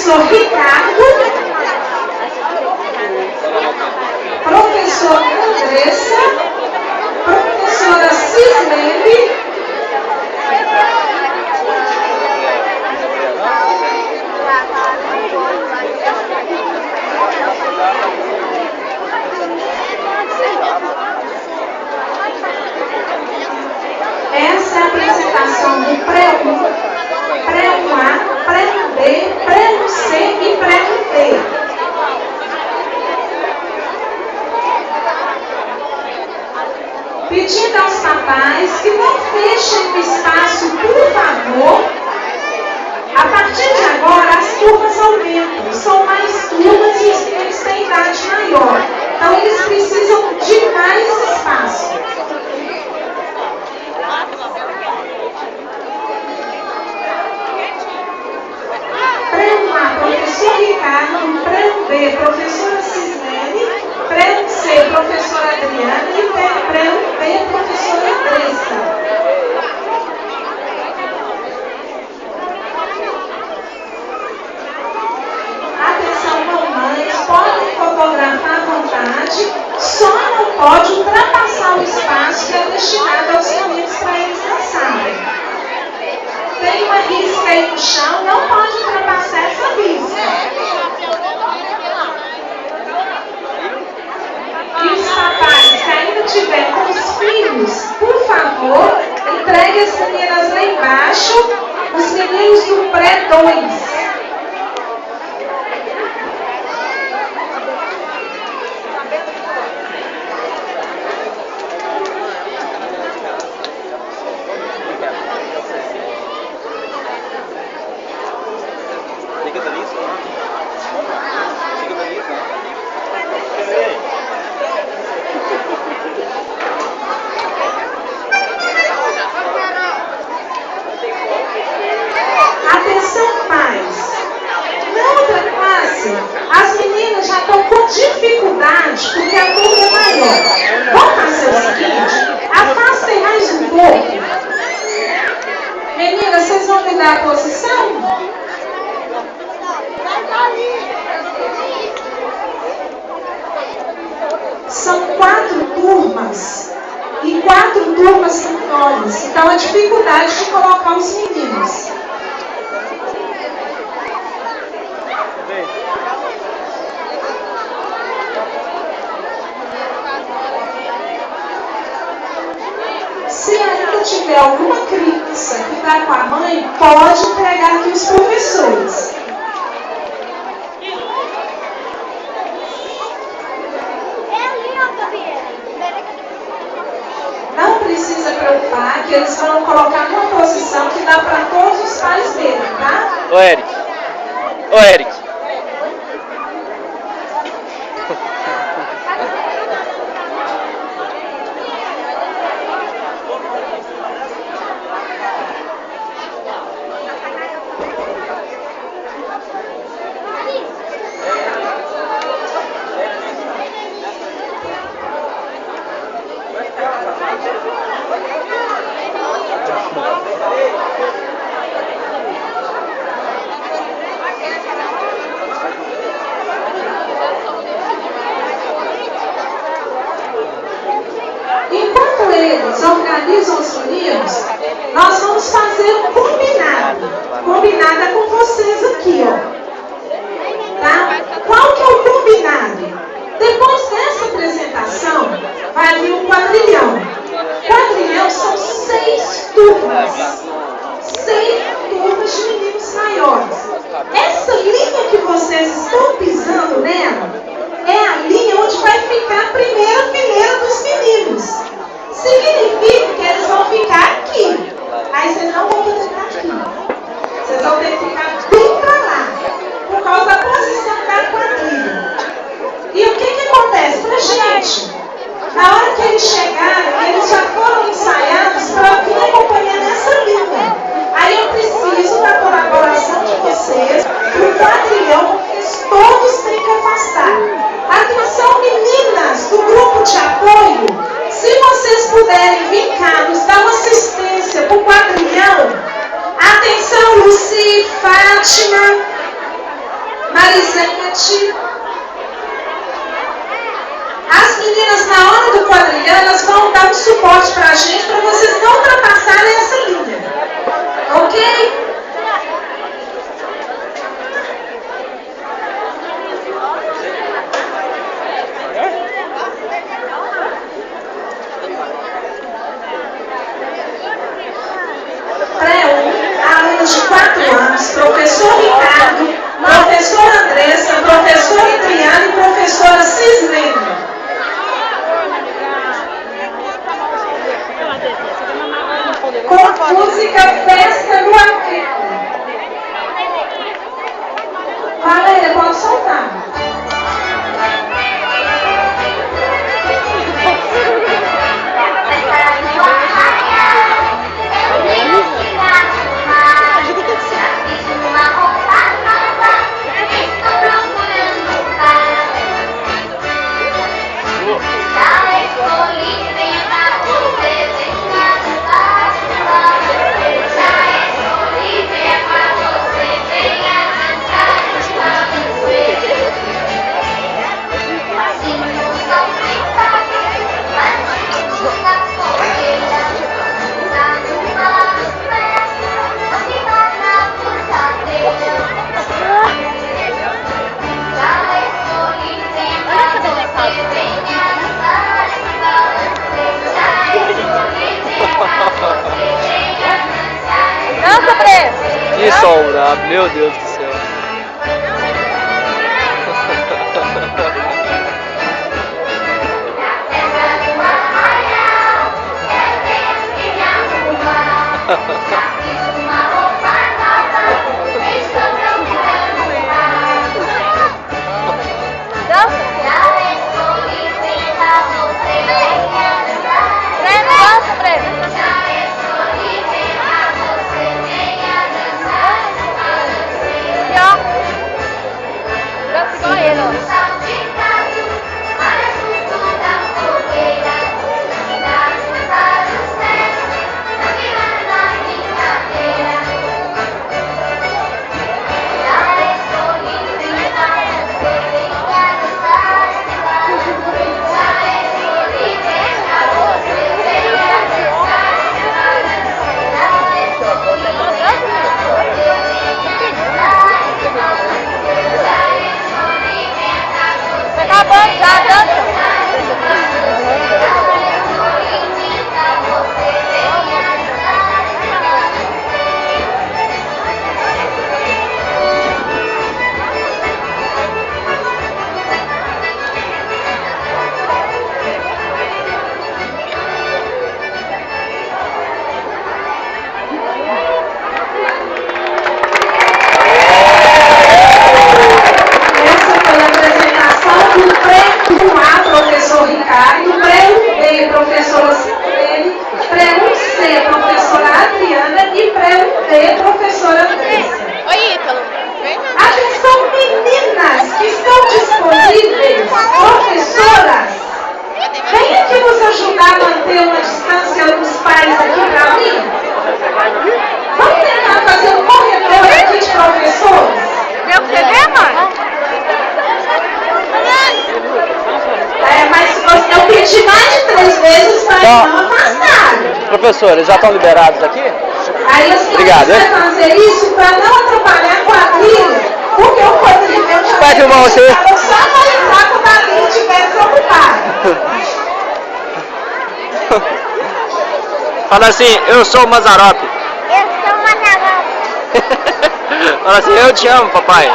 professor Ricardo, professora Andressa, professora Cislene, essa é a apresentação do pré-1, pré-1A, pré-1B, pré-1C e pré-1D. Pedindo aos papais que não fechem o espaço, por favor. A partir de agora, as turmas aumentam. São mais turmas e os meninos têm idade maior. Então, eles precisam de mais espaço. Pré-1A, professor Ricardo. Pré-1B, professora Cislene. Pré-1C, professora Adriana. E pré-1B, professora Andressa. Atenção, mamães, podem fotografar à vontade, só não pode ultrapassar o espaço que é destinado aos meninos para eles dançarem. Tem uma risca aí no chão, não pode ultrapassar essa risca. E os papais que ainda tiver com os filhos, por favor, entregue as meninas lá embaixo, os meninos do pré-2. Atenção, pais. Na outra classe, as meninas já estão com dificuldade porque a turma é maior. Vamos fazer o seguinte: afastem mais um pouco. Meninas, vocês vão me dar a posição? São 4 turmas e 4 turmas menores. Então, a dificuldade de colocar os meninos. Se ainda tiver alguma criança que está com a mãe, pode entregar aqui os professores. Não precisa preocupar que eles vão colocar numa posição que dá para todos os pais verem, tá? Ô Eric. Ô Eric. Enquanto eles organizam os meninos, nós vamos fazer um combinado. Combinado é com vocês aqui, ó. Tá? Qual que é o combinado? Depois dessa apresentação, vai vir um quadrilhão. Quadrilhão são 6 turmas. 6 turmas de meninos maiores. Essa linha que vocês estão pisando nela é a linha onde vai ficar a primeira fileira dos meninos. Significa que eles vão ficar aqui. Aí vocês não vão poder ficar aqui. Vocês vão ter que ficar bem pra lá, por causa da posição da quadrilha. E o que acontece? Pra gente, na hora que eles chegaram, eles já foram ensaiados para vir acompanhar nessa linha. Aí eu preciso da colaboração de vocês para o quadrilhão, porque todos têm que afastar. Atenção, meninas do grupo de apoio, se vocês puderem vir cá, nos dar uma assistência para o quadrilhão. Atenção, Luci, Fátima. Marisete. As meninas, na hora do quadrilhão, elas vão dar um suporte pra gente, para vocês não ultrapassarem essa linha. Ok? Alunos de 4 anos, professor Ricardo, professora Andressa, professora Adriana e professora Cislene. Com música Festa no Arqueiro. Valéria, pode soltar. Que sol brabo, meu Deus do céu. Professores, já estão liberados aqui? Aí os obrigado, vai fazer isso para não atrapalhar a quadrilha, porque o quadrilha já vai filmar você. Só para entrar quando a quadrilha estiver desocupada. Fala assim, eu sou o Mazarope. Eu sou o Mazarope. Fala assim, eu te amo, papai.